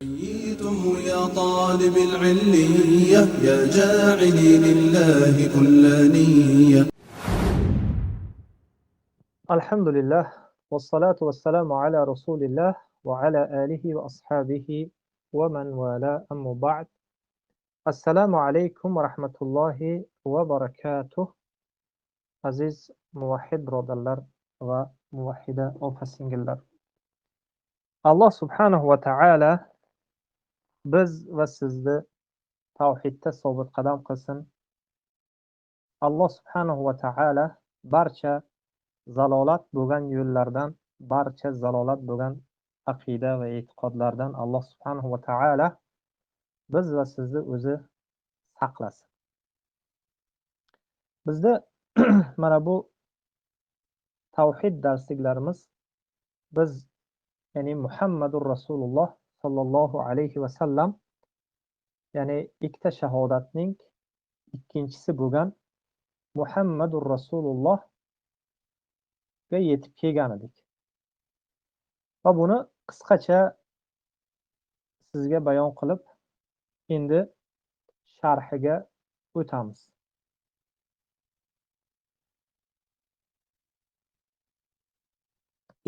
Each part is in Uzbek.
حييتم يا طالب العلية يا جاعلي لله كل نية. الحمد لله والصلاة والسلام على رسول الله وعلى آله وأصحابه ومن والاه أما بعد. السلام عليكم ورحمة الله وبركاته. Aziz muvahhid birodarlar va muvahhida opa-singillar. Alloh subhanahu va ta'ala biz va sizni tavhidda sobit qadam qilsin. Alloh subhanahu va ta'ala barcha zalolat bo'lgan yo'llardan, barcha zalolat bo'lgan aqida va e'tiqodlardan Alloh subhanahu va ta'ala biz va sizni o'zi saqlasin. Bizda mana bu tavhid darsliklarimiz biz ya'ni Muhammadur Rasululloh sallallohu alayhi va sallam ya'ni ikkita shahodatning ikkinchisi bo'lgan Muhammadur Rasulullohga yetib kelgan edik. Va buni qisqacha sizga bayon qilib, endi sharhiga o'tamiz.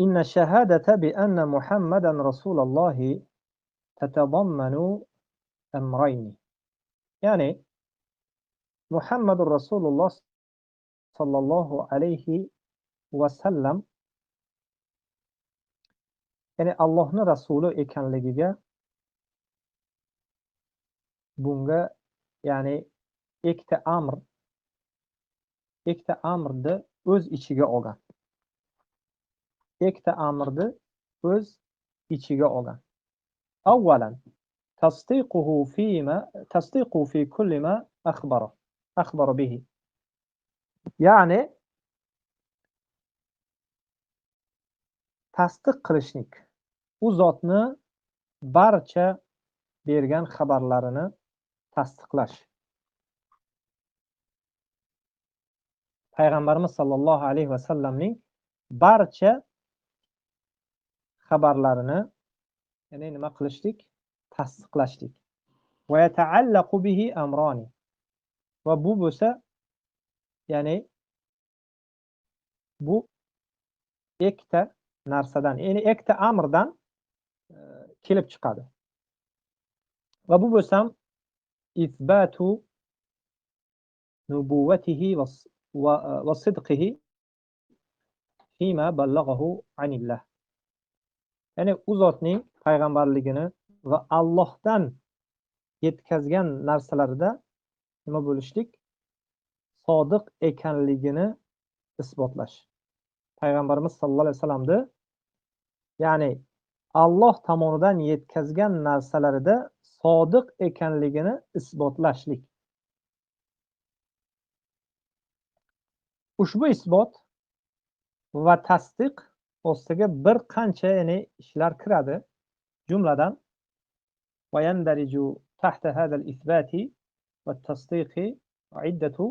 إن الشهادة بأن محمدا رسول الله تتضمن أمرين. يعني محمد رسول الله صلى الله عليه وسلم yani Allohning rasuli ekanligiga bunga ya'ni ikkita amrni o'z ichiga olgan. Ikkita amrni o'z ichiga olgan. Avvalan تصديقه في كل ما أخبر به. ya'ni tasdiq qilishlik, u zotni barcha bergan xabarlarini tasdiqlash. Payg'ambarimiz sollallohu alayhi va sallamning barcha xabarlarini ya'ni nima qilishlik? Tasdiqlashlik. Va yata'allaqu bihi amrani. Va bu bo'lsa ya'ni bu ikkita narsadan, ya'ni ikkita amrdan kelib chiqadi. Va bu bo'lsam isbatu nubuvvatihi va sidqihi fima ballaghahu anillah. Ya'ni u zotning payg'ambarligini va Allohdan yetkazgan narsalarida nima bo'lishlik? Sodiq ekanligini isbotlash. Payg'ambarimiz sollallohu alayhi vasallamni ya'ni Alloh tomonidan yetkazgan narsalarida sodiq ekanligini isbotlashlik. Ushbu isbot va tasdiq ostiga bir qancha ya'ni ishlar kiradi. Jumladan va yandariju tahta hada al-ithbati va at-tasdiqi iddatu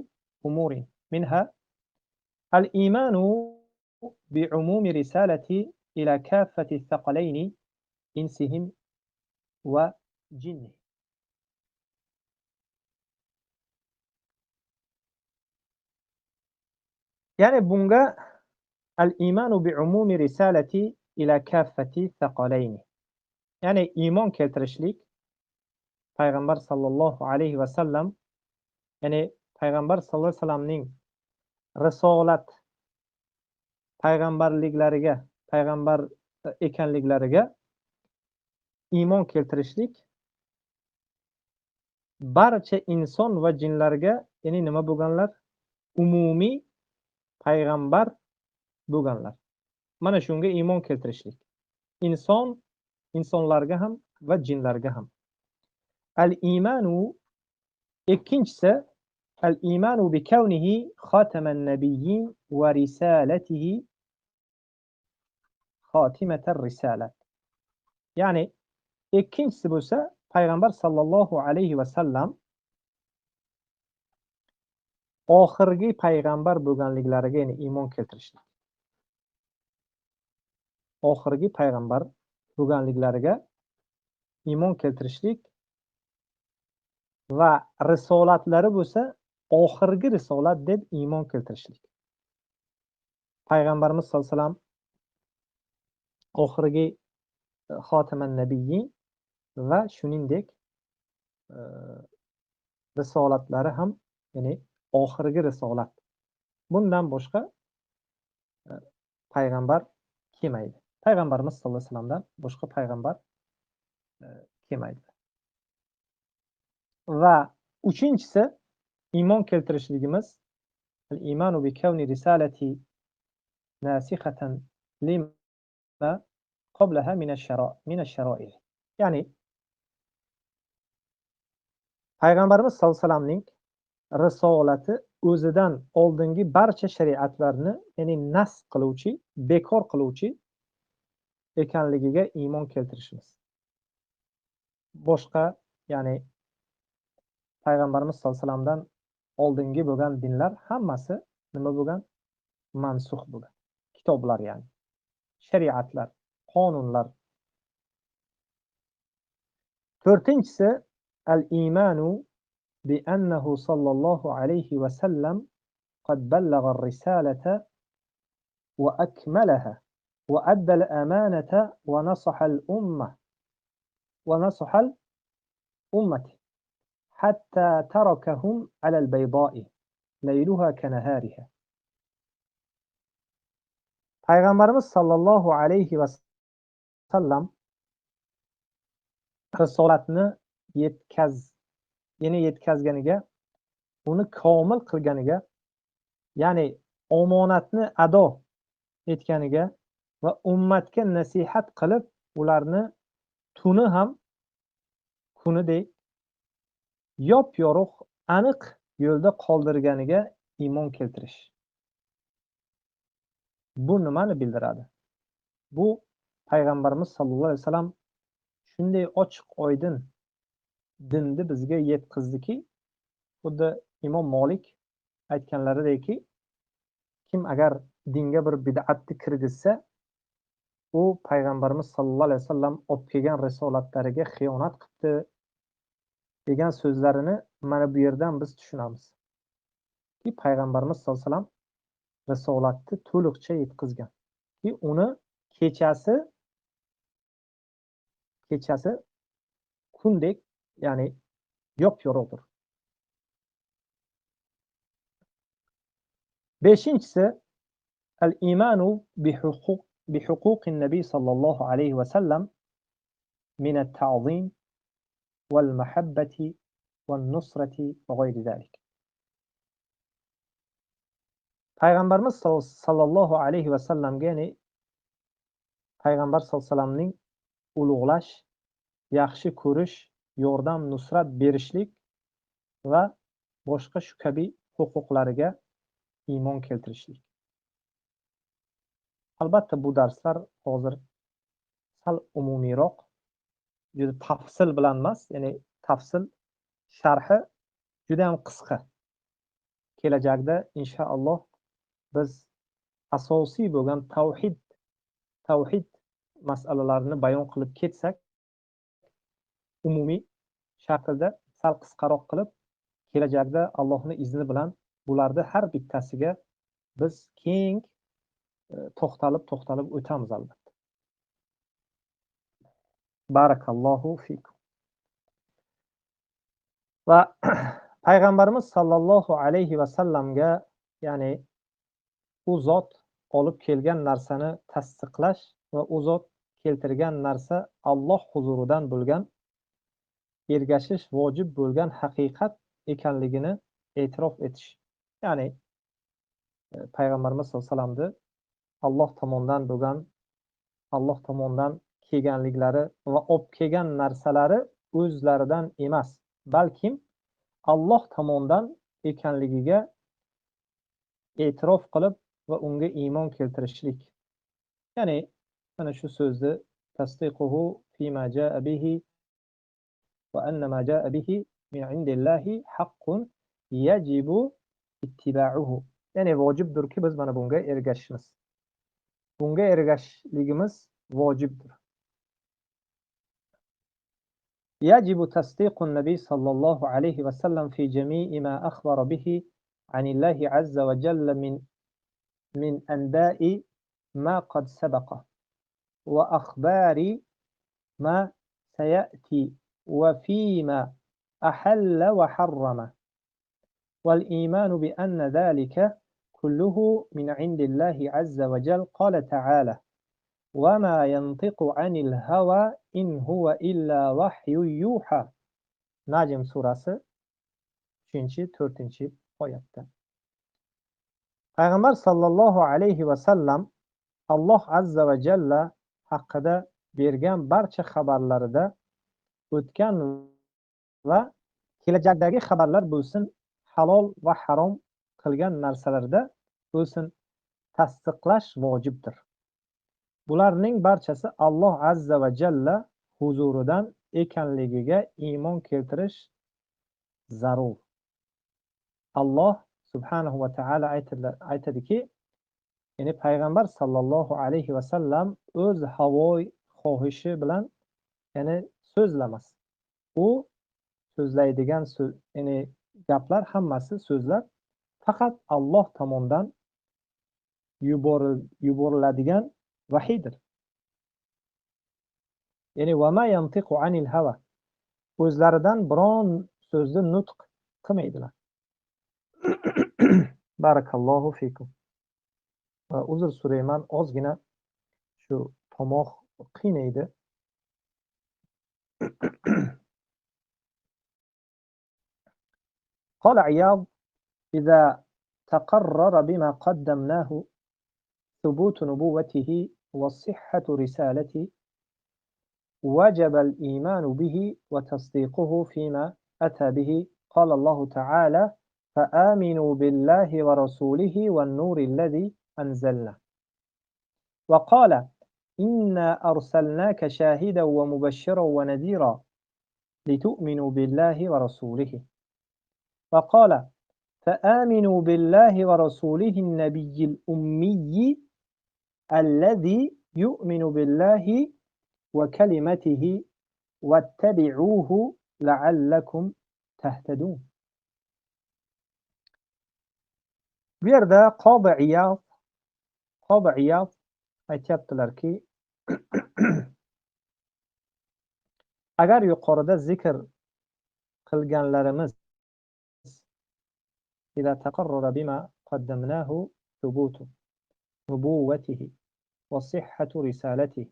umurin minha al-imanu bi'umumi risalati ila kaffati ath-thaqalaini insihim va jinni. Ya'ni bunga al-imanu bi'umumi risalati ila kaffati thaqalaini. Ya'ni iymon keltirishlik payg'ambar sallallohu alayhi va sallam ya'ni payg'ambar sallallohu alayhi vasallamning risolat payg'ambar ekanliklariga iymon keltirishlik barcha inson va jinlarga ya'ni nima bo'lganlar? Umumiy payg'ambar bo'lganlar. Mana shunga iymon keltirishlik. Insonlarga ham va jinlarga ham. Al-imanu ikkinchisi al-imanu bi kawnihi khataman nabiyyin va risalatihi khatimatar risalat. Ya'ni ikkinchisi bo'lsa payg'ambar sallallohu alayhi va sallam oxirgi payg'ambar bo'lganliklariga ya'ni iymon keltirishlik. Oxirgi payg'ambar bo'lganliklariga iymon keltirishlik va risolatlari bo'lsa oxirgi risolat deb iymon keltirishlik. Payg'ambarimiz sollallohu alayhi vasallam oxirgi xotiman nabiyyin va shuningdek risolatlari ham, ya'ni oxirgi risolat. Bundan boshqa payg'ambar kelmaydi. Payg'ambarimiz sollallohu alayhi vasallamdan boshqa payg'ambar kelmaydi. Va uchinchisi iymon keltirishligimiz al-imanu bi kawni risalati nasikhatan lima qablaha min ash-shara'i. Ya'ni payg'ambarimiz sollallohu alayhi vasallamning risolati o'zidan oldingi barcha shariatlarni, ya'ni nasx qiluvchi, bekor qiluvchi ekanligiga iymon keltirishimiz. Boshqa, ya'ni payg'ambarimiz sollallohu alayhi vasallamdan oldingi bo'lgan dinlar hammasi nima bo'lgan? Mansux bo'lgan. Kitoblar, ya'ni shariatlar, qonunlar. To'rtinchisi al-imanu bi annahu sallallohu alayhi va sallam qad ballagha ar-risalata wa akmalaha wa adda al-amanata wa nasaha al-ummah wa nasaha al-ummati hatta tarakahum ala al-bayda'i layluha kanahariha. Payg'ambarimiz sallallohu alayhi va sallam risolatni yetkazganiga, uni komil qilganiga, ya'ni omonatni ado etganiga va ummatga nasihat qilib, ularni tuni ham kunidek yop-yorug' aniq yo'lda qoldirganiga iymon keltirish. Bu nimani bildiradi? Bu payg'ambarimiz sallallohu alayhi vasallam shunday ochiq oydin dinni bizga yetkazdiki, xuddi Imom Molik aytganlarideki, kim agar dinga bir bid'atni kirgizsa, u payg'ambarimiz sallallohu alayhi vasallam olib kelgan risolatlariga xiyonat qildi degan so'zlarini mana bu yerdan biz tushunamiz. Ki payg'ambarimiz sallallohu alayhi vasallam risolatni to'liqcha yetkazgan. Ki uni kechasi kundek, ya'ni yop-yorug'dir. Beshinchisi al-imanu bi huquqin nabiy sallallohu alayhi va sallam min at-ta'zim wal mahabbati wan nusrati va g'ayri zalik. Payg'ambarimiz sallallohu alayhi va sallamga, ya'ni payg'ambar sallallohu alayhi vasallamning ulug'lash, yaxshi ko'rish, yordam, nusrat berishlik va boshqa shu kabi huquqlariga iymon keltirishlik. Albatta bu darslar hozir sal umumiyroq, juda tafsil bilan emas, ya'ni tafsil sharhi juda ham qisqa. Kelajakda inshaalloh biz asosiy bo'lgan tavhid masalalarini bayon qilib ketsak, umumiy shaklda sal qisqaroq qilib, kelajakda Allohning izni bilan bularni har bittasiga biz keng to'xtalib o'tamiz albatta. Barakallohu fikum. Va payg'ambarimiz sallallohu alayhi va sallamga, ya'ni u zot olib kelgan narsani tasdiqlash va u zot keltirgan narsa Alloh huzuridan bo'lgan, ergashish vojib bo'lgan haqiqat ekanligini e'tirof etish. Ya'ni payg'ambarimiz sollallohu alayhi vasallamni Alloh tomonidan bo'lgan, Alloh tomonidan kelganliklari va olib kelgan narsalari o'zlaridan emas, balkim Alloh tomonidan ekanligiga e'tirof qilib va unga iymon keltirishlik. Ya'ni mana shu so'zni tasdiquhu fima jaa bihi va anna ma jaa bihi min indillahi haqqun yajibu ittiba'uhu. Ya'ni vojibdirki biz mana bunga ergashishimiz. Bunga ergashishligimiz vojibdir. يجب تصديق النبي صلى الله عليه وسلم في جميع ما أخبر به عن الله عز وجل من أنباء ما قد سبق وأخبار ما سيأتي وفيما أحل وحرم، والإيمان بأن ذلك كله من عند الله عز وجل. قال تعالى: وما ينطق عن الهوى إن هو إلا وحي يوحى. Najm surasi 3-4 oyatda. Payg'ambar sallallohu alayhi va sallam Alloh azza va jalla haqida bergan barcha xabarlarida o'tgan va kelajakdagi xabarlar bo'lsin, halol va harom qilgan narsalarda bo'lsin, tasdiqlash vojibdir. Bularning barchasi Alloh azza va jalla huzuridan ekanligiga iymon keltirish zarur. Alloh subhanahu va taala aytadiki, ya'ni payg'ambar sallallohu alayhi va sallam o'z havoy xohishi bilan ya'ni so'zlamas. U so'zlaydigan ya'ni gaplar hammasi so'zlar faqat Alloh tomonidan yuboriladigan vahiydir. Ya'ni va ma yantiqu anil hawa, o'zlaridan biron so'zni nutq qilmaydilar. Barakallohu fikum. Uzr so'rayman, ozgina shu tomoq qiynaydi. قال عياض: إذا تقرر بما قدمناه ثبوت نبوته وصحة رسالته وجب الإيمان به وتصديقه فيما أتى به. قال الله تعالى: فآمنوا بالله ورسوله والنور الذي أنزلنا. وقال: إنا أرسلناك شاهدا ومبشرا ونذيرا لتؤمنوا بالله ورسوله. وقال: فآمنوا بالله ورسوله النبي الأمي الذي يؤمن بالله وكلمته واتبعوه لعلكم تهتدون. Bu yerda Qobi Iyod aytyaptilarki, agar yuqorida zikr qilganlarimiz إذا تقرر بما قدمناه ثبوت نبوته وصحة رسالته,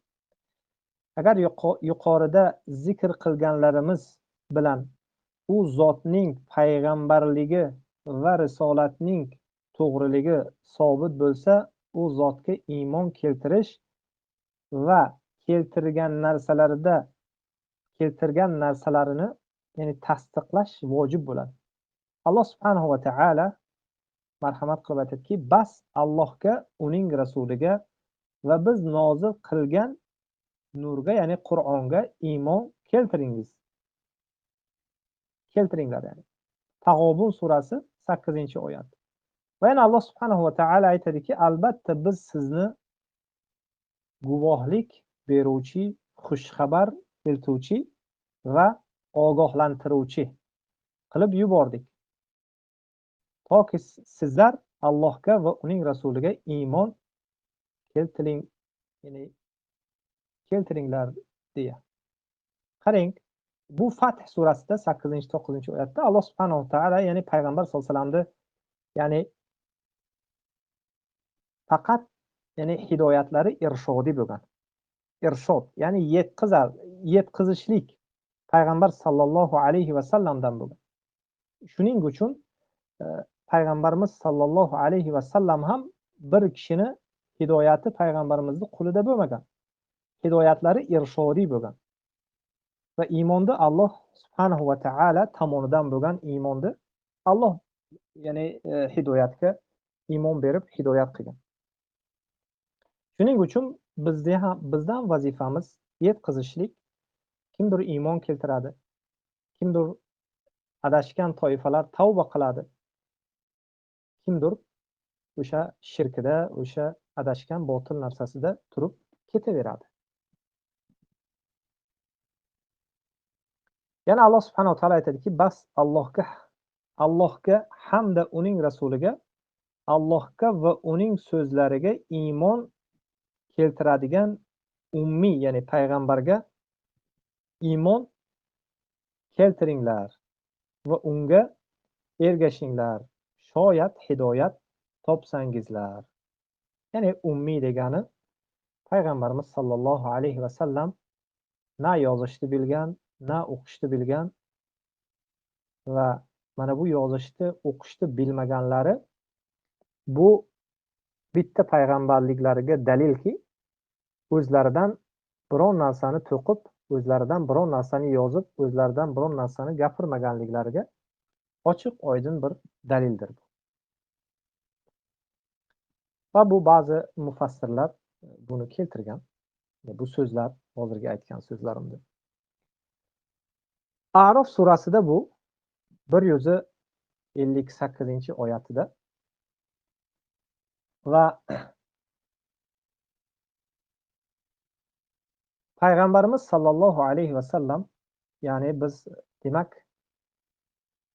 agar yuqorida zikr qilganlarimiz bilan u zotning payg'ambarligi va risolatning to'g'riligi sobit bo'lsa, u zotga iymon keltirish va keltirgan narsalarini ya'ni tasdiqlash vojib bo'ladi. Alloh subhanahu va taala marhamat qilib aytadiki, bas Allohga, uning rasuliga va biz nozil qilgan nurga, ya'ni Qur'onga iymon keltiringlar. Yani Tag'obun surasi 8-oyat. Va yana Alloh subhanahu va taala aytadiki, albatta biz sizni guvohlik beruvchi, xushxabar keltiruvchi va ogohlantiruvchi qilib yubordik, toki sizlar Allohga va uning rasuliga iymon keltiringlar deya. Qarang, bu Fath surasida 8-9-oyatda Alloh subhanahu va taala ya'ni payg'ambar sollallohu alayhi vasallamni ya'ni faqat ya'ni hidoyatlari irshodiy bo'lgan. Irshod ya'ni yetkazishlik payg'ambar sallallohu alayhi vasallamdan bo'lgan. Shuning uchun payg'ambarimiz sallallohu alayhi vasallam ham bir kishini hidoyati payg'ambarimizning qo'lida bo'lmagan. Hidoyatlari irshodiy bo'lgan. Va iymonni Alloh subhanahu va taala tomonidan bo'lgan iymonni Alloh ya'ni hidoyatga iymon berib hidoyat qilgan. Shuning uchun bizdan vazifamiz yetkazishlik. Kimdir iymon keltiradi, kimdir adashgan toifalar tavba qiladi, kimdir o'sha shirkida, o'sha adashgan botil narsasida turib ketaveradi. Yana Alloh subhanahu va taolo aytadiki, bas Allohga hamda uning rasuliga, Allohga va uning so'zlariga iymon keltiradigan ummiy, ya'ni payg'ambarga iymon keltiringlar va unga ergashinglar, shoyat hidoyat topsangizlar. Ya'ni ummiy degani payg'ambarimiz sollallohu alayhi vasallam na yozishni bilgan, na o'qishni bilgan va mana bu yozishni, o'qishni bilmaganlari bu bitta payg'ambarliklariga dalilki, o'zlaridan biron narsani to'qib, o'zlaridan biron narsani yozib, o'zlaridan biron narsani gapirmaganliklariga ochiq oydin bir dalildir. Va bu ba'zi mufassirlar buni keltirgan. Bu so'zlar hozirgi aytgan so'zlarimdir. A'rof surasida bu 158-oyatida va payg'ambarimiz sollallohu alayhi vasallam, ya'ni biz demak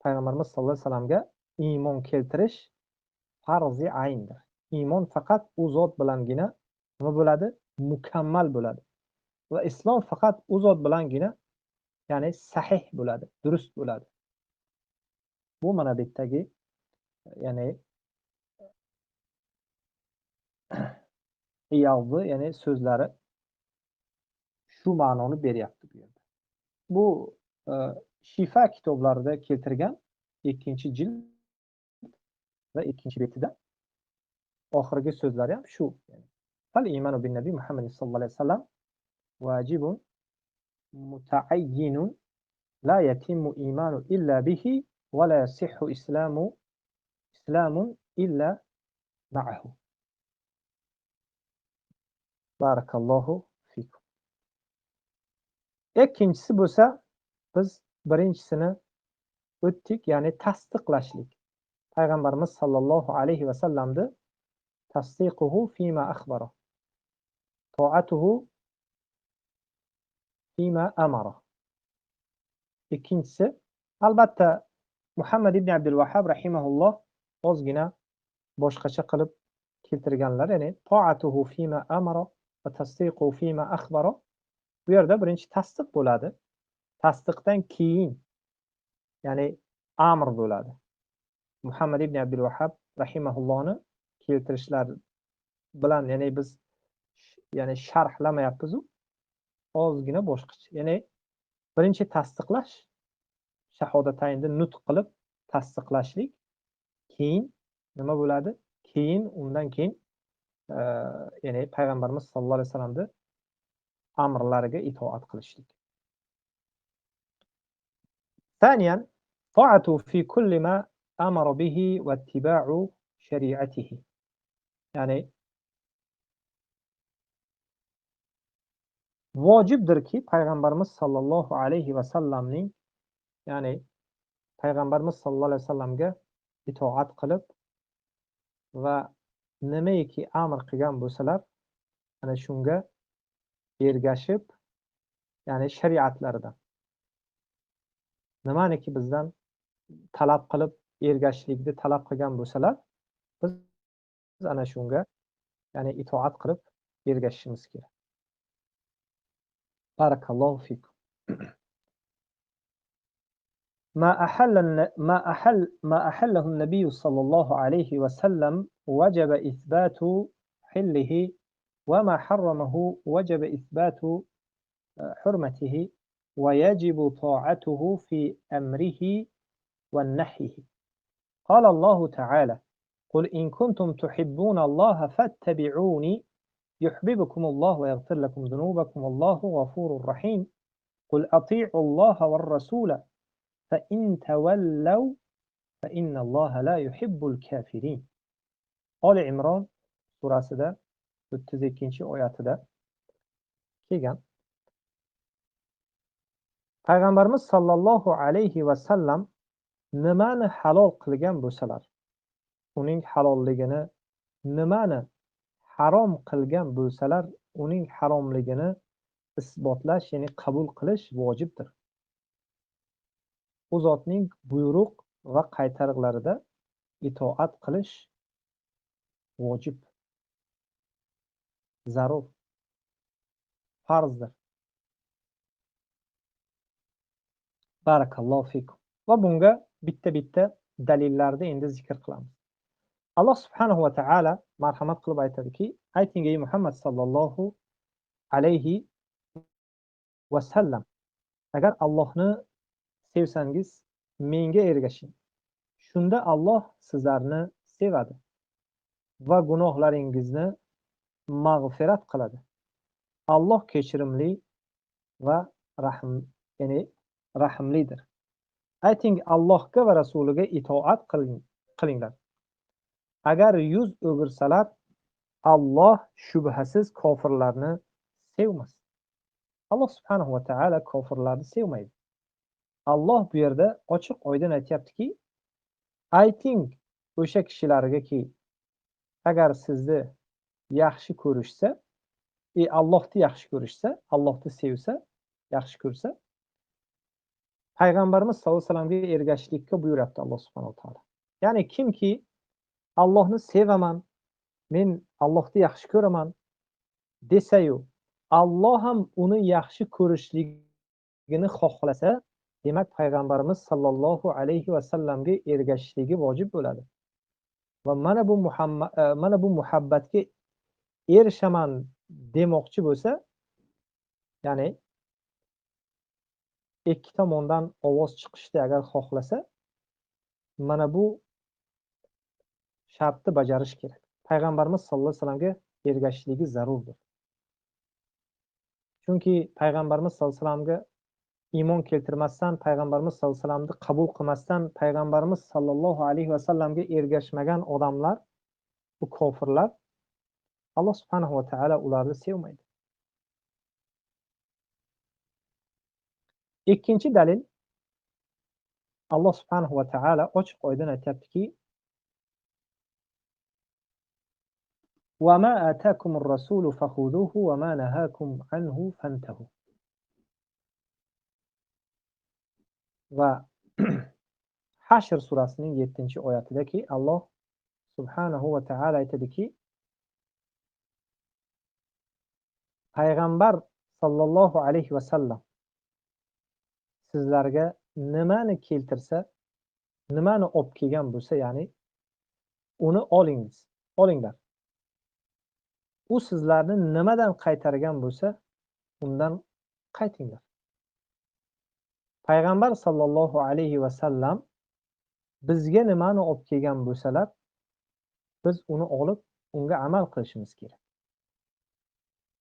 payg'ambarimiz sollallohu alayhi vasallamga iymon keltirish farzi ayndir. Iymon faqat u zot bilangina nima bo'ladi? Mukammal bo'ladi. Va islom faqat u zot bilangina, ya'ni sahih bo'ladi, durust bo'ladi. Bu mana bu yerdagi, ya'ni Iyovni, ya'ni so'zlari shu ma'noni beryapti bu yerda. Bu Shifa kitoblarida keltirgan 2-jild va 2-betida oxirgi so'zlari ham shu. Fal iymanu bin nabiy Muhammad sallallohu alayhi vasallam vajibun mutaayyinun la yatimmu imanu illa bihi va la yasihhu islamun illa ma'ahu. Barakallohu fikum. Ikkinchisi bo'lsa, biz birinchisini o'tdik, ya'ni tasdiqlashlik. Payg'ambarimiz sollallohu alayhi vasallamni tasdiquhu fima akhbara, to'atuhu fima amara. Ikkinchisi, albatta Muhammad ibn Abdul Vahhab rahimahulloh ozgina boshqacha qilib keltirganlar, ya'ni to'atuhu fima amara va tasdiquhu fima akhbara. Bu yerda birinchi tasdiq bo'ladi. Tasdiqdan keyin, ya'ni amr bo'ladi. Muhammad ibn Abdul Vahhab rahimahullohni keltirishlar bilan, ya'ni biz sharhlamayapmiz, ozgina boshqacha. Ya'ni birinchi tasdiqlash, shahodataynni nutq qilib tasdiqlashlik, keyin nima bo'ladi? Keyin undan keyin ya'ni payg'ambarimiz sollallohu alayhi vasallamni amrlariga itoat qilishlik. ثانيا طاعته في كل ما أمر به واتباع شريعته. ya'ni vojibdirki payg'ambarimiz sollallohu alayhi vasallamning, ya'ni payg'ambarimiz sollallohu alayhi vasallamga itoat qilib va nimaiki amr qilgan bo'lsalar, ana shunga ergashib, ya'ni shariatlaridan nimaniki bizdan talab qilib ergashishlikni talab qilgan bo'lsalar, biz ana shunga, ya'ni itoat qilib ergashishimiz kerak. Barakallohu fikum. ما أحله النبي صلى الله عليه وسلم وجب إثبات حله، وما حرمه وجب إثبات حرمته، ويجب طاعته في أمره والنهيه. قال الله تعالى: قل إن كنتم تحبون الله فاتبعوني يحببكم الله ويغفر لكم ذنوبكم والله غفور رحيم. قل أطيعوا الله والرسول فإن تولوا فإن الله لا يحب الكافرين. آل عمران surasida 32-oyatida kelgan. Payg'ambarimiz sollallohu alayhi vasallam nimani halol qilgan bo'lsalar, uning halolligini, nimani harom qilgan bo'lsalar, uning haromligini isbotlash, ya'ni qabul qilish vojibdir. u zotning buyruq va qaytariqlarida itoat qilish vojib, zarur, farzdir. Barakallohu fikum. Va bunga bitta dalillarni endi zikr qilamiz. Alloh subhanahu va taolo marhamat qilib aytadiki, ayting ey Muhammad sallallohu alayhi va sallam, agar Allohni sevsangiz menga ergashing. Shunda Alloh sizlarni sevadi va gunohlaringizni mag'firat qiladi. Alloh kechirimli va rahimlidir. Ayting, Allohga va rasuliga itoat qilinglar. Agar yuz o'girsalar, Alloh shubhasiz kofirlarni sevmas. Alloh subhanahu va taolo kofirlarni sevmaydi. Alloh bu yerda ochiq oydin aytayaptiki, ayting o'sha kishilargaki, agar sizni yaxshi ko'rishsa, Allohni yaxshi ko'rishsa, Allohni sevsa, yaxshi ko'rsa, payg'ambarimiz sollallohu alayhi vasallamga ergashishlikka buyuryapti Alloh subhanahu va taolo. Ya'ni kimki Allohni sevaman, men Allohni yaxshi ko'raman desayu, Alloh ham uni yaxshi ko'rishligini xohlasa, demak payg'ambarimiz sollallohu alayhi vasallamga ergashishligi vojib bo'ladi. Va mana bu muhabbatga erishaman demoqchi bo'lsa, ya'ni ikki tomondan ovoz chiqishni agar xohlasa, mana bu shartni bajarish kerak. Payg'ambarimiz sollallohu alayhi vasallamga ergashishligi zarurdir. Chunki payg'ambarimiz sollallohu alayhi vasallamga iymon keltirmasdan, payg'ambarimiz sollallohu alayhi vasallamni qabul qilmasdan, payg'ambarimiz sollallohu alayhi vasallamga ergashmagan odamlar, bu kofirlar, Alloh subhanahu va taolo ularni sevmaydi. Ikkinchi dalil, Alloh subhanahu va taolo ochiq oydin aytayaptiki, وَمَا آتَاكُمُ الرَّسُولُ فَخُذُوهُ وَمَا نَهَاكُمْ عَنْهُ فَانْتَهُوا. Va Hashr surasining 7-oyatidaki Alloh subhanahu va taolo aytadiki, payg'ambar sallallohu alayhi vasallam sizlarga nimani keltirsa, nimani olib kelgan bo'lsa, ya'ni uni olinglar. U sizlarni nimadan qaytargan bo'lsa, undan qaytinglar. Payg'ambar sallallohu alayhi vasallam bizga nimani olib kelgan bo'lsalar, biz uni olib, unga amal qilishimiz kerak.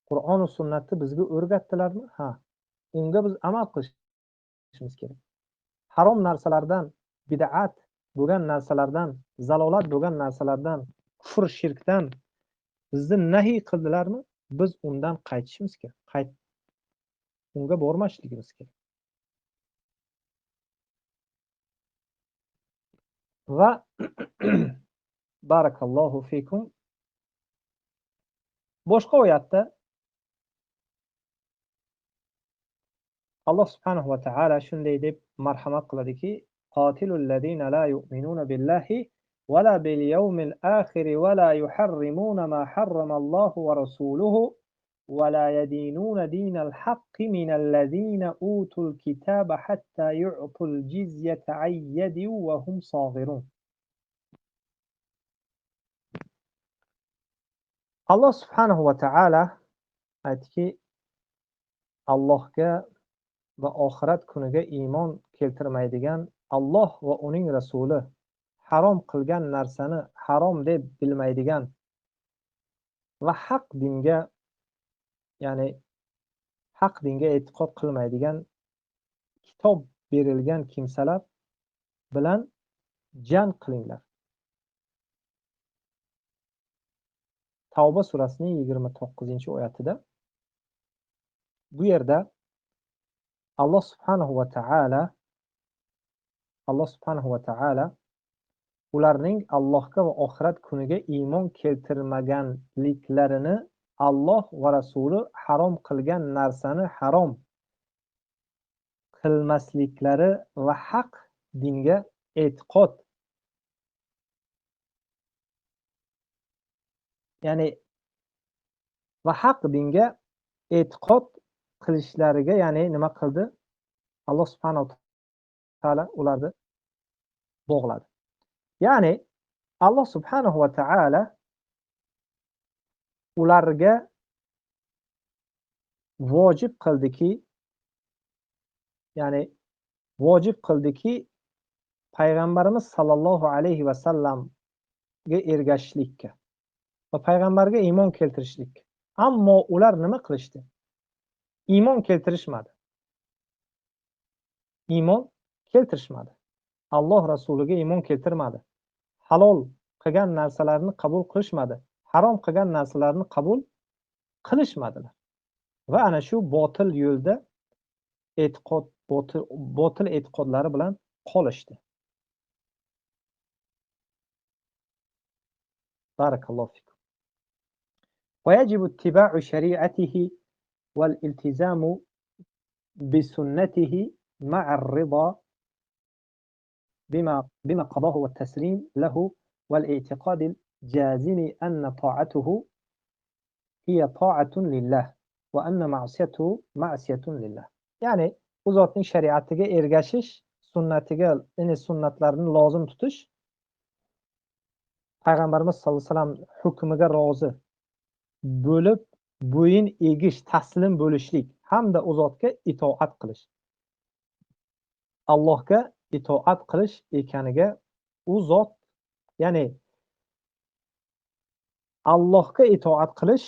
Qur'on va sunnatni bizga o'rgatdilarmi? Ha. Unga biz amal qilishimiz kerak. Harom narsalardan, bid'at bo'lgan narsalardan, zalolat bo'lgan narsalardan, kufr, shirkdan bizni nahiy qildilarmi? Biz undan qaytishimiz kerak. Unga bormasligimiz kerak. Va barakallohu fikum. Boshqa oyatda Alloh subhanahu va taolo shunday deb marhamat qiladiki, qatilul ladina la yu'minuna billahi va la bil yawmil akhir va la yuharrimuna ma harrama Allohu va rasuluhu va la yadinuna dinal haqqi minal ladina utul kitaba hatta yu'tul jizyata an yadin wa hum saghirun. Alloh subhanahu va taolo aytdiki, Allohga va oxirat kuniga iymon keltirmaydigan, Alloh va uning rasuli harom qilgan narsani harom deb bilmaydigan va haq dinga, ya'ni haq dinga e'tiqod qilmaydigan, kitob berilgan kimsalar bilan jang qilinglar. Tavba surasining 29-oyatida bu yerda Alloh subhanahu va taolo ularning Allohga va oxirat kuniga iymon keltirmaganliklarini, Alloh va rasuli harom qilgan narsani harom qilmasliklari va haq dinga e'tiqod, ya'ni va haq dinga e'tiqod qilishlariga, ya'ni nima qildi? Alloh subhanahu va taolo ularni bog'ladi. Ya'ni Alloh subhanahu va taolo ularga vojib qildiki, ya'ni vojib qildiki, payg'ambarimiz sollallohu alayhi vasallamga ergashishlikka va payg'ambarga iymon keltirishlikka. Ammo ular nima qilishdi? Iymon keltirishmadi. Iymon keltirishmadi. Alloh rasuliga iymon keltirmadi. Halol qilgan narsalarni qabul qilishmadi. Harom qilgan narsalarni qabul qilishmadilar. Va ana shu botil yo'lda botil e'tiqodlari bilan qolishdi. Barakallohu fikum. ويجب اتباع شريعته والالتزام بسنته مع الرضا بما قضاه والتسليم له والاعتقاد الجازم أن طاعته هي طاعة لله وأن معصيته معصية لله. Yani bu zotning shariatiga ergashish, sunnatiga, ya'ni sunnatlarini lozim tutish, payg'ambarimiz sollallohu alayhi vasallam hukmiga rozi bo'lib, bo'yin egish, taslim bo'lishlik hamda u zotga itoat qilish. Allohga itoat qilish ekaniga u zot, ya'ni Allohga itoat qilish,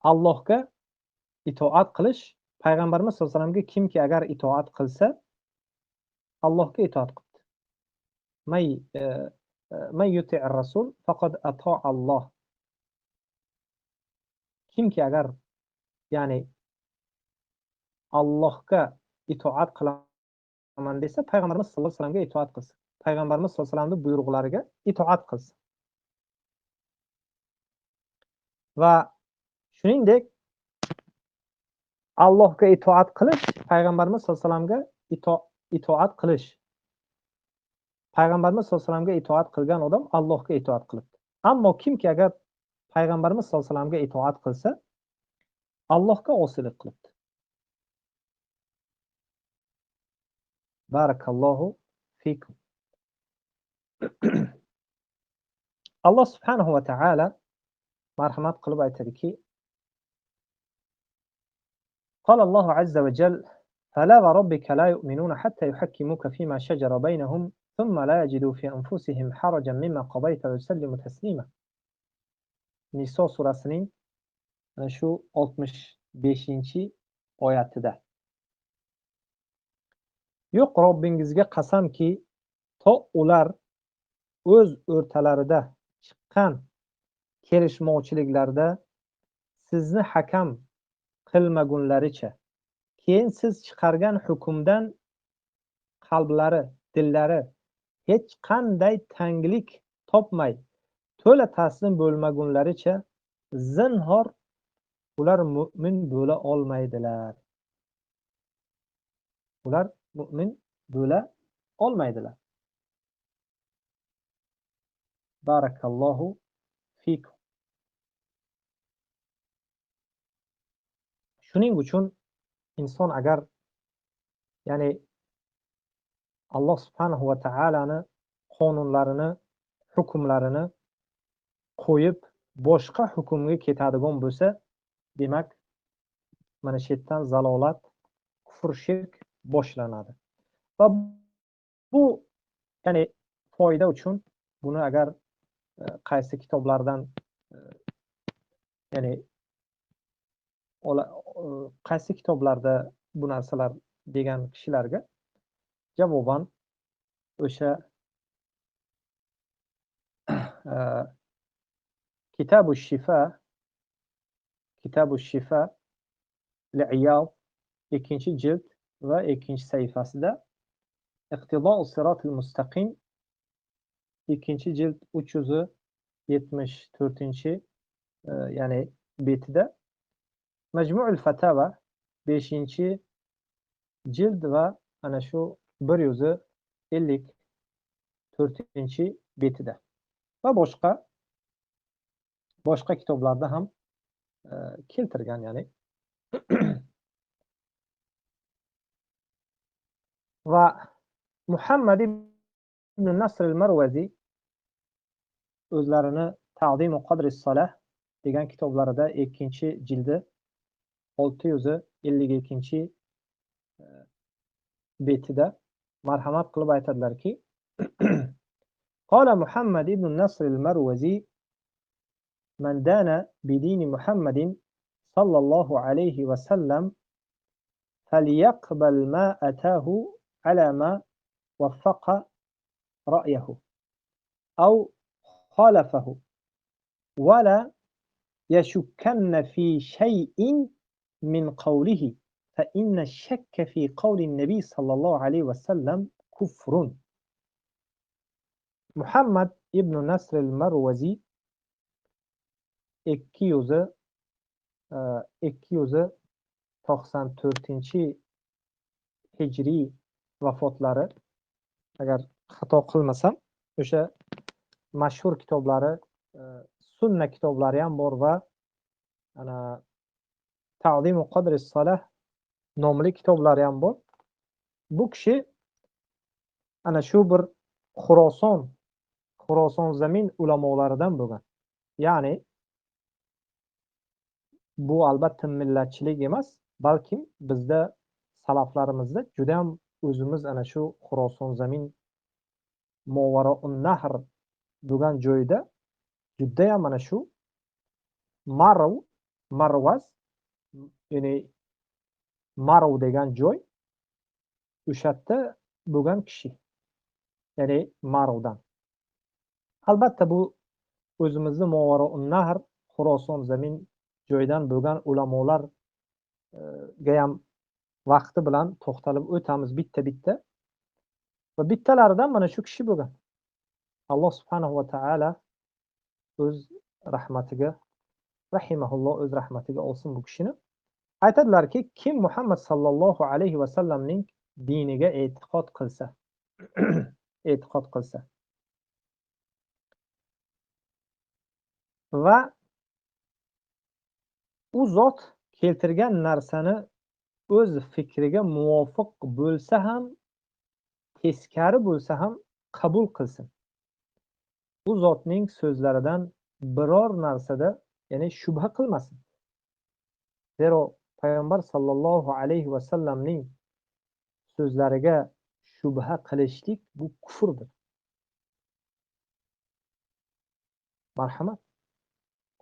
Allohga itoat qilish, payg'ambarimiz sollallohu alayhi vasallamga kimki agar itoat qilsa, Allohga itoat qildi. May yuti'ir rasul faqad ata Allah. Kimki agar, ya'ni Allohga itoat qilaman desa, payg'ambarimiz sollallohu alayhi vasallamga itoat qilsin. Payg'ambarimiz sollallohu alayhi vasallamning buyruqlariga itoat qilsin. Va shuningdek Allohga itoat qilish, payg'ambarimiz sollallohu alayhi vasallamga itoat qilish. Payg'ambarimiz sollallohu alayhi vasallamga itoat qilgan odam Allohga itoat qilibdi. Ammo kimki agar payg'ambarimiz sollallohu alayhi vasallamga itoat qilsa, Allohga osilik qilibdi. Barakallohu fikum. Alloh subhanahu va taolo marhamat qilib aytadiki: قال الله عز وجل فلا وربك لا يؤمنون حتى يحكموك فيما شجر بينهم ثم لا يجدوا في أنفسهم حرجا مما قضيت ويسلموا تسليما. Niso surasining shu 65-oyatida. Yo'q, Robbingizga qasamki, to ular o'z o'rtalarida chiqqan kelishmovchiliklarda sizni hakam qilmagunlaricha, keyin siz chiqargan hukmdan qalblari, dillari hech qanday tanglik topmay, to'la taslim bo'lmagunlaricha zinhor ular mu'min bo'la olmaydilar. Ular mu'min bo'la olmaydilar. Barakallohu fikum. Shuning uchun inson agar, ya'ni Alloh subhanahu va taolani qonunlarini, hukmlarini qo'yib boshqa hukmga ketadigan bo'lsa, demak mana shu yerdan zalolat, kufr, shirk boshlanadi. Va bu, ya'ni foyda uchun buni agar qaysi kitoblardan, ya'ni qaysi kitoblarda bu narsalar degan kishilarga javoban o'sha Kitabu Shifa Li'Iyad 2-jild va 2-sahifasida, Iqtido Siratul Mustaqim 2-jild 374, ya'ni betida, Majmu'ul Fatawa 5 jild va ana shu 154 betida va boshqa kitoblarda ham keltirgan, ya'ni va Muhammad ibn Nasr al-Marwazi o'zlarini Ta'zim va Qadr as-Salah degan kitoblarida 2-jildi 652 betida marhamat qilib aytadilarki: قال محمد بن النصر المروزي من دان بدين محمد صلى الله عليه وسلم فليقبل ما أتاه على ما وفق رأيه أو خالفه ولا يشكن في شيء من قوله فإن الشك في قول النبي صلى الله عليه وسلم كفر. Muhammad ibn Nasr al-Marwazi 294-hijriy vafotlari, agar xato qilmasam, o'sha mashhur kitoblari, sunna kitoblari ham bor va ana Ta'zim va Qadr as-Salah nomli kitoblari ham bor. Bu kishi ana shu bir Xuroson zamin ulamolaridan bo'lgan. Ya'ni bu albatta millatchilik emas, balki bizda salaflarimizda juda ham o'zimiz ana shu Xuroson zamin Movaroun Nahr bo'lgan joyda juda ham ana shu Marvaz, ya'ni Marv degan joy, o'sha yerda bo'lgan kishi, ya'ni Marvdan. Albatta bu o'zimizda Movaroun Nahr Xuroson zamin joydan bo'lgan ulamolarga ham vaqti bilan to'xtalib o'tamiz bitta-bitta. Va bittalaridan mana shu kishi bo'lgan. Alloh subhanahu va taala o'z rahmatiga, rahimahulloh o'z rahmatiga olsin bu kishini. Aytadilarki, kim Muhammad sallallohu alayhi va sallamning diniga e'tiqod qilsa va u zot keltirgan narsani o'z fikriga muvofiq bo'lsa ham, teskari bo'lsa ham qabul qilsin. U zotning so'zlaridan biror narsada, ya'ni shubha qilmasin. Zero payg'ambar sallallohu alayhi va sallamning so'zlariga shubha qilishlik bu kufrdir. Marhamat.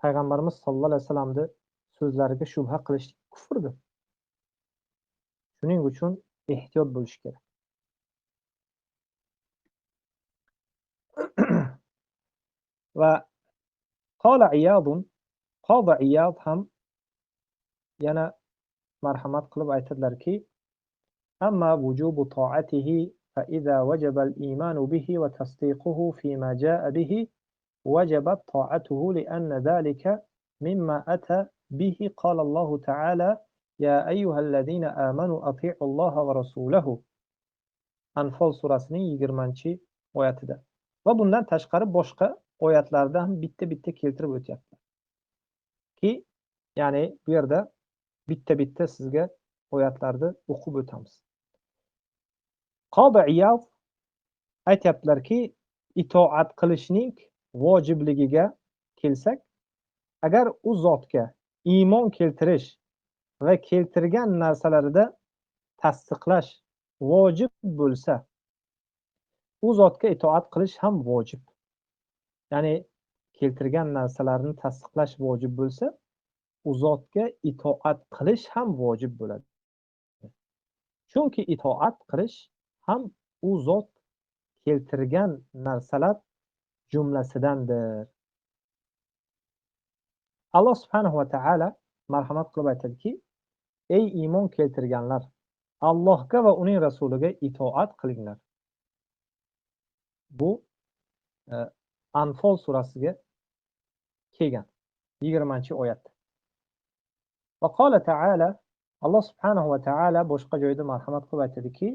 Payg'ambarimiz sallallohu alayhi vasallamning so'zlariga shubha qilishlik kufrdir. Shuning uchun ehtiyot bo'lish kerak. Va qola Iyadun, Qozi Iyad ham yana marhamat qilib aytadilarki: amma wujubu ta'atihi fa idza wajaba al-iman bihi wa tasdiquhu fi ma jaa bihi wajabat ta'atuhu li anna dhalika mimma ata bihi qala Allahu ta'ala ya ayyuhalladhina amanu ati'u Alloha va rasulahu. Anfal surasining 20-oyatida. Va bundan tashqari boshqa oyatlarda ham bitta-bitta keltirib o'tyapti. Ki, ya'ni bu yerda bitta-bitta sizga oyatlarni o'qib o'tamiz. Qozi Iyad aytayaptilarki, itoat qilishning vojibligiga kelsak, agar u zotga iymon keltirish va keltirgan narsalarida tasdiqlash vojib bo'lsa, u zotga itoat qilish ham vojib. Ya'ni keltirgan narsalarni tasdiqlash vojib bo'lsa, u zotga itoat qilish ham vojib bo'ladi. Chunki itoat qilish ham u zot keltirgan narsalar jumlasidandir. Alloh subhanahu va taala marhamat qilib aytadiki: ey iymon keltirganlar, Allohga va uning rasuliga itoat qilinglar. Bu Anfal surasiga kelgan 20-oyatda. Va qala taala Alloh subhanahu va taolo boshqa joyda marhamat qilib aytadiki: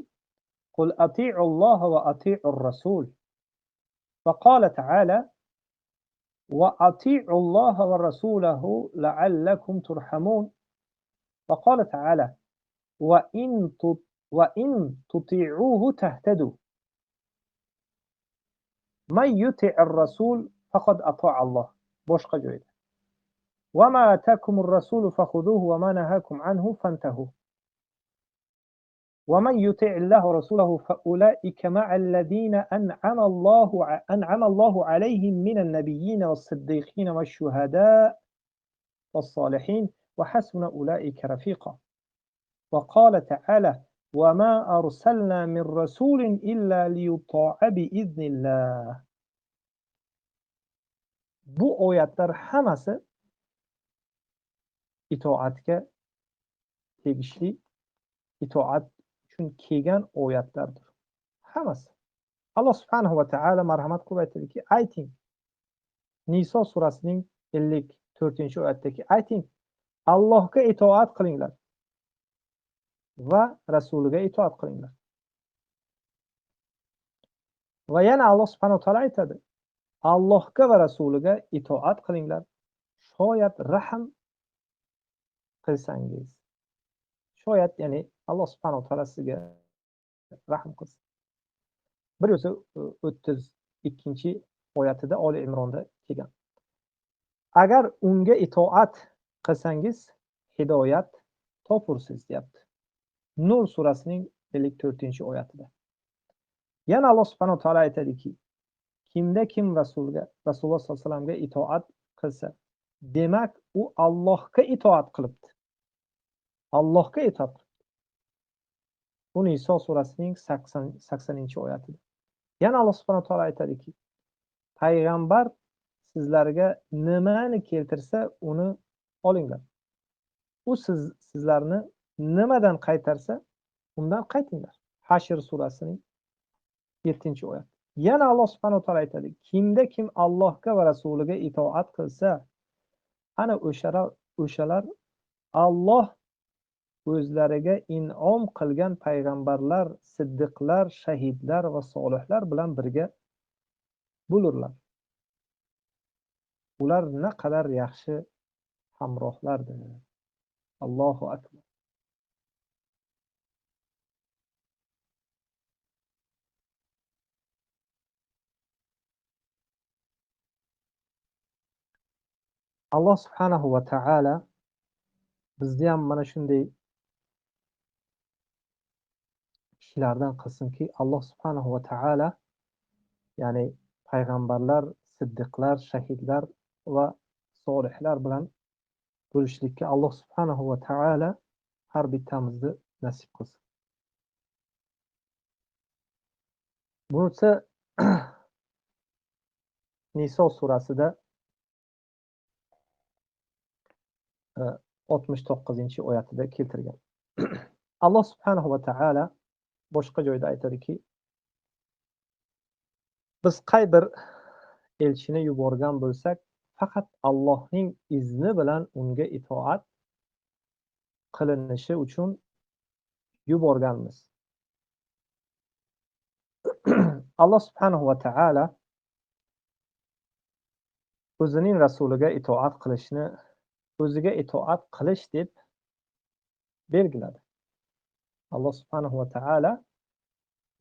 "Qul ati'ulloha va ati'ur rasul." Va qala ta'ala: "Wa ati'ulloha va rasulahu la'allakum turhamun." Va qala ta'ala: "Wa in tuti'uhu tahtadu." Man yuti'ir rasul faqad ata'a Allah. Boshqa joyda: "Wa ma atakumur rasulu fakhuduhu wa ma nahakum anhu fantahu." ومن يطع الله ورسوله فأولئك مع الذين أنعم الله عليهم من النبيين والصديقين والشهداء والصالحين وحسن أولئك رفيقا. وقال تعالى: وما أرسلنا من رسول إلا ليطاع بإذن الله. Bu oyatlar hammasi itoatga tegishli, itoat uchun kelgan oyatlardir. Hammasi. Alloh subhanahu va taolo marhamat qilib aytadiki: ayting, Niso surasining 54-oyatdagi ayting, Allohga itoat qilinglar va rasuliga itoat qilinglar. Va yana Alloh subhanahu va taolo aytadi: Allohga va rasuliga itoat qilinglar, shoyat rahm qilsangiz. Shoyat, ya'ni Alloh subhanahu va taolo sizga rahm qilsin. 132-oyatida Oli Imronda kelgan. Agar unga itoat qilsangiz hidoyat topursiz, deyapti. Nur surasining 54-oyatida. Yana Alloh subhanahu va taolo aytadiki: kimda kim Rasululloh sallallohu alayhi vasallamga itoat qilsa, demak u Allohga itoat qilibdi. Allohga itoat qilibdi. Bu Niso surasining 80-oyatida. Yana Alloh subhanahu va taolo aytadiki: payg'ambar sizlarga nimani keltirsa uni olinglar. U sizlarni nimadan qaytarsa undan qaytinglar. Hashr surasining 7-oyat. Yana Alloh subhanahu va taolo aytadi: kimda kim Allohga va rasuliga itoat qilsa, ana o'shalar Alloh o'zlariga in'om qilgan payg'ambarlar, siddiqlar, shahidlar va solihlar bilan birga bo'lurlar. Ular naqadar yaxshi hamrohlardir. Allohu akbar. Alloh subhanahu va taolo bizni ham mana shunday kishilardan qilsinki, Alloh subhanahu va taolo ya'ni payg'ambarlar, siddiqlar, shahidlar va solihlar bilan bo'lishlikka Alloh subhanahu va taolo har bittamizni nasib qilsin. Bunisi Niso surasida 69-oyatida keltirgan. Alloh subhanahu va taolo boshqa joyda aytadiki: biz qay bir elchini yuborgan bo'lsak, faqat Allohning izni bilan unga itoat qilinishi uchun yuborganmiz. Alloh subhanahu va taolo o'zining rasuliga itoat qilishni o'ziga itoat qilish deb belgiladi. Alloh subhanahu va taolo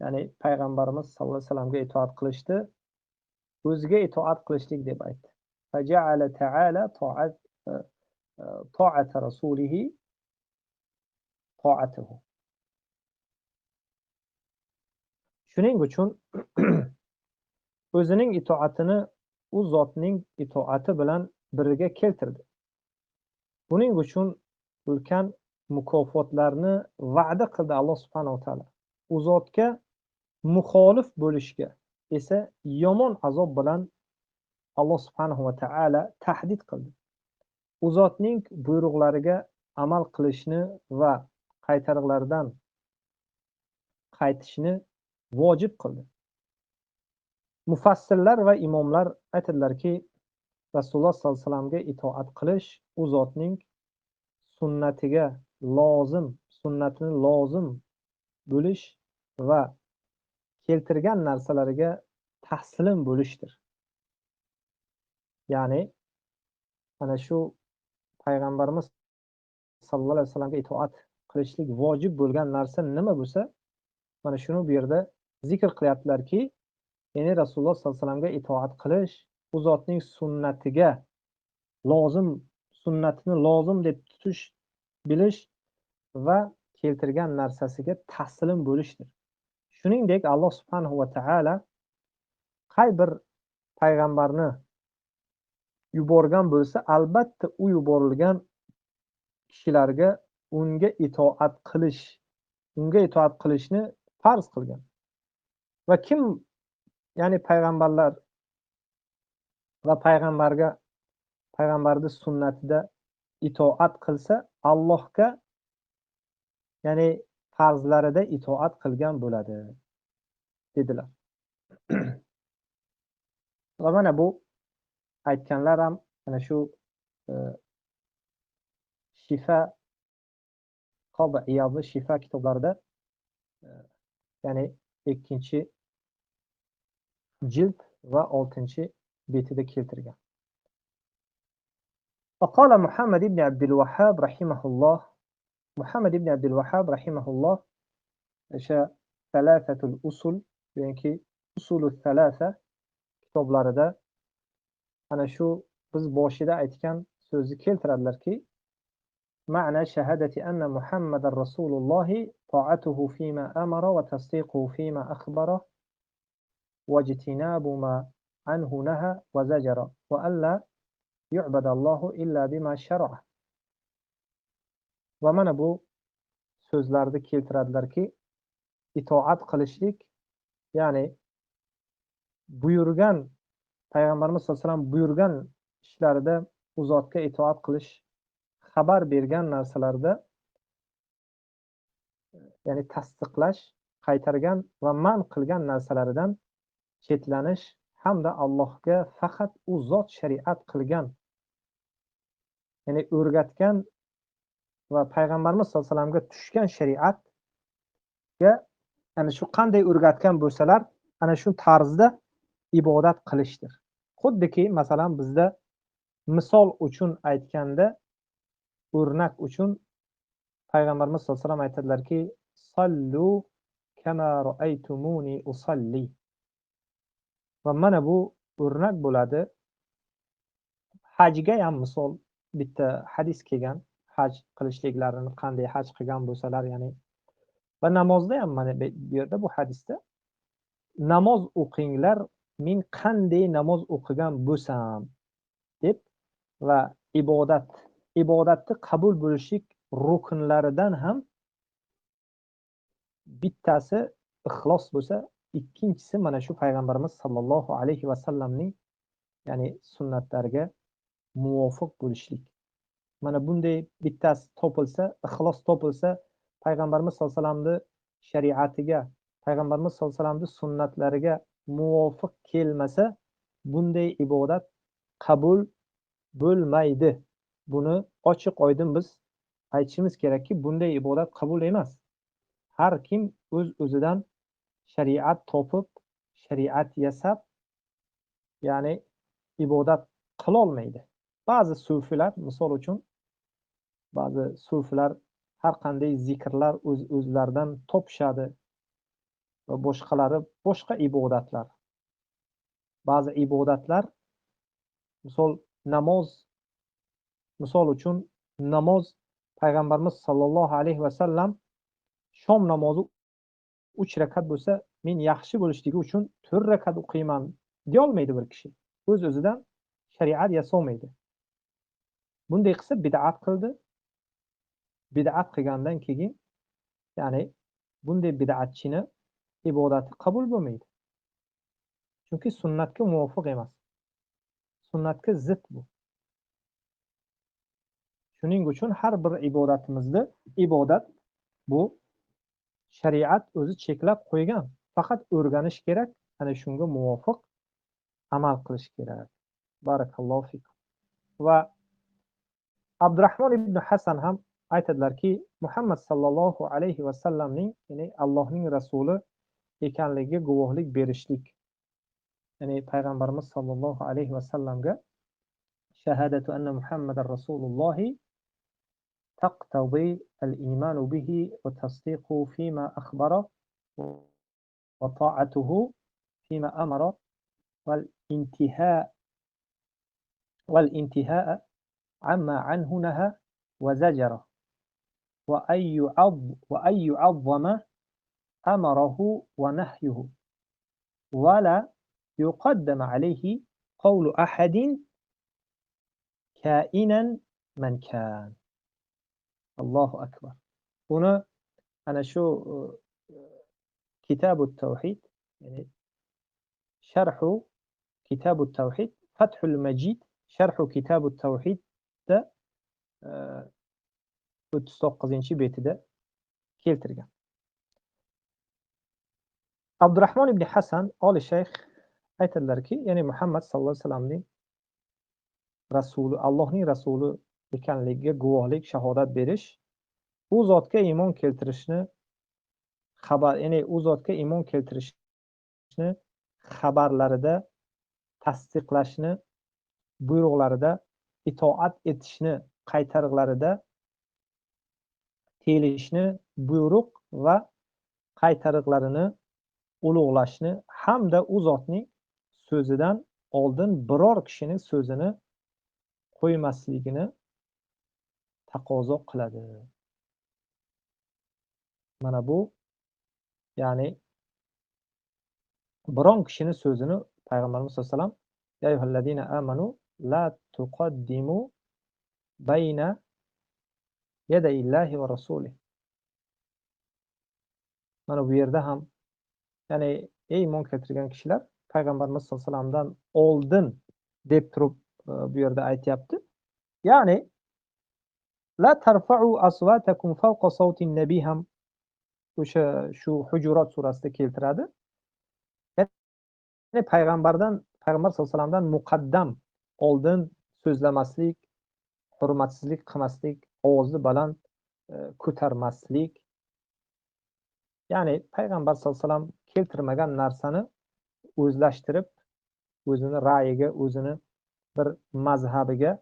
ya'ni payg'ambarimiz sallallohu alayhi vasallamga itoat qilishdi, o'ziga itoat qilishlik deb aytdi. Faja'ala ta'ala ta'ata rasulihi ta'atuhu. Shuning uchun o'zining itoatini u zotning itoati bilan birga keltirdi. Buning uchun ulkan mukofotlarni va'da qildi Alloh subhanahu va taolo. U zotga muxolif bo'lishga esa yomon azob bilan Alloh subhanahu va taolo tahdid qildi. U zotning buyruqlariga amal qilishni va qaytariqlardan qaytishni vojib qildi. Mufassirlar va imomlar aytadilarki, Rasululloh sollallohu alayhi vasallamga itoat qilish u zotning sunnatiga lozim, sunnatini lozim bo'lish va keltirgan narsalariga taslim bo'lishdir. Ya'ni mana shu payg'ambarimiz sallallohu alayhi vasallamga itoat qilishlik vojib bo'lgan narsa nima bo'lsa, mana shuni bu yerda zikr qilyaptilarki, ya'ni Rasululloh sollallohu alayhi vasallamga itoat qilish, u zotning sunnatiga lozim, sunnatini lozim deb tutish, bilish va keltirgan narsasiga taslim bo'lishdir. Shuningdek, Alloh subhanahu va taolo qay bir payg'ambarni yuborgan bo'lsa, albatta u yuborilgan kishilarga unga itoat qilishni farz qilgan. Va kim ya'ni payg'ambarlar va payg'ambarning sunnatida itoat qilsa, Allohga ya'ni farzlarida itoat qilgan bo'ladi dedilar. Va mana bu aytganlar ham mana shu Shifa Qobi Iyodning Shifa kitoblarida ya'ni 2-jild va 6-betida keltirgan. وقال محمد بن عبد الوهاب رحمه الله محمد بن عبد الوهاب رحمه الله ثلاثة الأصول ya'ni usul thalatha kitoblarida ana shu biz boshida aytgan so'zni keltiradilarki, معنى شهادة أن محمد رسول الله طاعته فيما أمر وتصديقه فيما أخبر واجتناب ما عنه نهى وزجر وألا يعبد الله إلا بما شرع. Va mana bu so'zlarni keltiradilarki, itoat qilishlik, ya'ni buyurgan payg'ambarimiz sollallohu alayhi vasallam buyurgan ishlarida u zotga itoat qilish, xabar bergan narsalarda ya'ni tasdiqlash, qaytargan va man qilgan narsalaridan chetlanish hamda Allohga faqat u zot shariat qilgan, ya'ni o'rgatgan va payg'ambarimiz sollallohu alayhi vasallamga tushgan shariatga ana shu qanday o'rgatgan bo'lsalar, ana shu tarzda ibodat qilishdir. Xuddiki masalan bizda misol uchun aytganda, o'rnak uchun payg'ambarimiz sollallohu alayhi vasallam aytadilarki, sallu kama ra'aytumuni usalli. Va mana bu o'rnak bo'ladi. Hajga ham misol bitta hadis kelgan, haj qilishliklarini, qanday haj qilgan bo'lsalar, ya'ni va namozda ham mana bu yerda bu hadisda namoz o'qinglar, men qanday namoz o'qigan bo'lsam deb, va ibodatni qabul bo'lishlik rukunlaridan ham bittasi ixlos bo'lsa, ikkinchisi mana shu payg'ambarimiz sallallohu alayhi vasallamning ya'ni sunnatlariga muvofiq bo'lishlik. Mana bunday bittasi topilsa, ixlos topilsa, payg'ambarimiz sallallohu alayhi vasallamning shariatiga, payg'ambarimiz sallallohu alayhi vasallamning sunnatlariga muvofiq kelmasa, bunday ibodat qabul bo'lmaydi. Buni ochiq oydin biz aytishimiz kerakki, bunday ibodat qabul emas. Har kim o'z-o'zidan shariat topib, shariat yasab, ya'ni ibodat qila olmaydi. Ba'zi sufilar, misol uchun, ba'zi sufilar har qanday zikrlar o'zlaridan topishadi va boshqalari boshqa ibodatlar. Ba'zi ibodatlar, misol uchun namoz, payg'ambarimiz sallallohu alayhi vasallam shom namozi 3 rakat bo'lsa, men yaxshi bo'lishligi uchun 4 rakat o'qiyman deya olmaydi bir kishi. O'z-o'zidan shariat yasolmaydi. Bunday qilsa bid'at qildi. Bid'at qilgandan keyin, ya'ni bunday bid'atchini ibodati qabul bo'lmaydi. Chunki sunnatga muvofiq emas. Sunnatga zid bu. Shuning uchun har bir ibodatimizda ibodat bu shariat o'zi cheklab qo'ygan. Faqat o'rganish kerak, ana shunga muvofiq amal qilish kerak. Barakallohu fikum. Va Abdurrahmon ibn Hasan ham aytadilarki, Muhammad sallallohu alayhi vasallamning, ya'ni Allohning rasuli ekanligiga guvohlik berishlik. Ya'ni payg'ambarimiz sallallohu alayhi vasallamga shahadatu anna Muhammadar rasululloh taqtadi al-iman bihi va tasdiqu fima akhbara va ta'atuhu fima amara wal intihaa amma anhu naha wa zajara وأن يعظم أمره ونهيه ولا يقدم عليه قول أحد كائنا من كان. الله أكبر. هنا أنا شو كتاب التوحيد، يعني شرح كتاب التوحيد، فتح المجيد شرح كتاب التوحيد ده 39-betida keltirgan. Abdurahmon ibn Hasan oli shayx aytadilarki, ya'ni Muhammad sallallohu alayhi vasallamning rasuli, Allohning rasuli ekanligiga guvohlik, shahodat berish, u zotga iymon keltirishni xabar, ya'ni u zotga iymon keltirishni xabarlarida tasdiqlashni, buyruqlarida itoat etishni, qaytariqlarida tiyilishni, buyruq va qaytariqlarini ulug'lashni hamda u zotning so'zidan oldin biror kishining so'zini qo'ymasligini taqozo qiladi. Mana bu, ya'ni biron kishining so'zini payg'ambarimiz sollallohu alayhi vasallam ya ayyuhallazina amanu la tuqaddimu bayna yaday Illahi va rasulih. Mana bu yerda ham, ya'ni ey iymon keltirgan kishilar, payg'ambarimiz sollallohu alayhi vasallamdan oldin deb turib bu yerda aytyapti. Ya'ni la tarfa'u aswatakum fawqa sawti an-nabi ham o'sha shu Hujurat surasida keltiradi. Ya'ni payg'ambar sallallohu alayhi vasallamdan muqaddam oldin so'zlamaslik, hurmatsizlik qilmaslik, ovozni baland ko'tarmaslik. Ya'ni payg'ambar sallallohu alayhi vasallam keltirmagan narsani o'zlashtirib, o'zini ra'yiga, o'zini bir mazhabiga,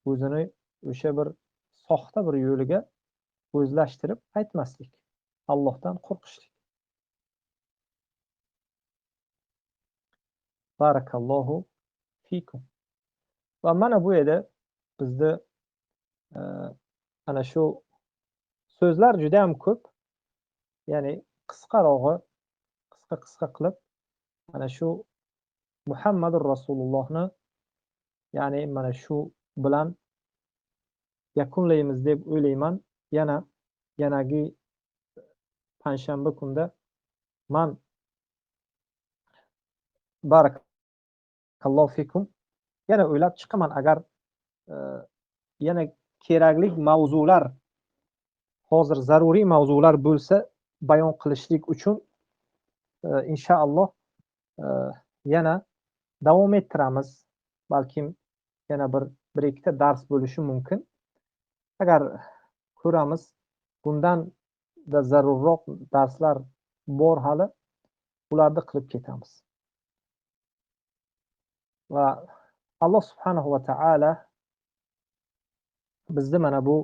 o'zini o'sha bir soxta bir yo'liga o'zlashtirib aytmaslik, Allohdan qo'rqishlik. Barakallohu fikum. Va mana bu yerda bizda ana shu so'zlar juda ham ko'p. Ya'ni qisqarog'i, qisqa qilib mana shu Muhammadur Rasulullohni, ya'ni mana shu bilan yakunlaymiz deb o'ylayman. Yanagi panshanba kunda man barakallohu fikum yana o'ylab chiqaman, agar yana kerakli mavzular, hozir zaruriy mavzular bo'lsa bayon qilishlik uchun inshaalloh yana davom ettiramiz. Balkim yana bir ikkita dars bo'lishi mumkin. Agar ko'ramiz bundan da zarurroq darslar bor hali, ularni qilib ketamiz. Va Alloh subhanahu va taala bizni mana bu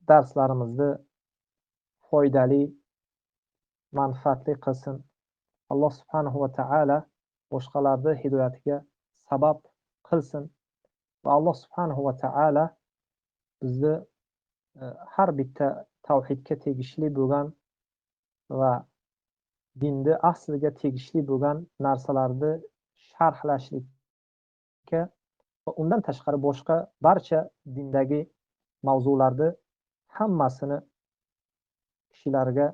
darslarimizni foydali, manfaatli qilsin. Alloh subhanahu va taala boshqalarni hidoyatiga sabab qilsin. Va Alloh subhanahu va taala bizni har bitta tavhidga tegishli bo'lgan va dinni asliga tegishli bo'lgan narsalarni sharhlashlikka va undan tashqari boshqa barcha dindagi mavzularni hammasini kishilarga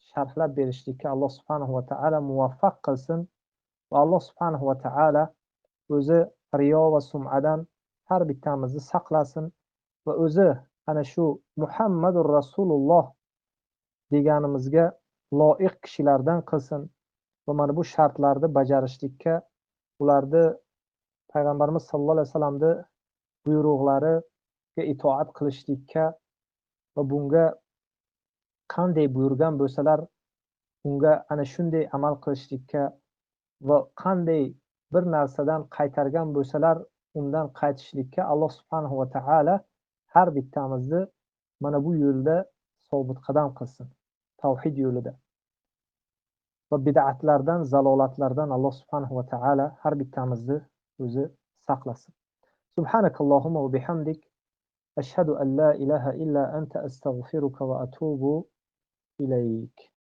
sharhlab berishlikka Alloh subhanahu va taala muvaffaq qilsin. Va Alloh subhanahu va taala o'zi riyo va sum'adan har bittamizni saqlasin va o'zi ana shu Muhammadur Rasululloh deganimizga loyiq kishilardan qilsin. Va mana bu shartlarni bajarishlikka, ularni payg'ambarimiz sallallohu alayhi vasallamning buyruqlariga itoat qilishlikka va bunga qanday buyurgan bo'lsalar, unga ana shunday amal qilishlikka va qanday bir narsadan qaytargan bo'lsalar, undan qaytishlikka Alloh subhanahu va taolo har bittamizni mana bu yo'lda sobit qadam qilsin, tavhid yo'lida. Va bid'atlardan, zalolatlardan Alloh subhanahu va taolo har bittamizni o'zi saqlasin. Subhanakallohumma va bihamdik ashhadu an la ilaha illa anta astaghfiruka va atubu ilayk.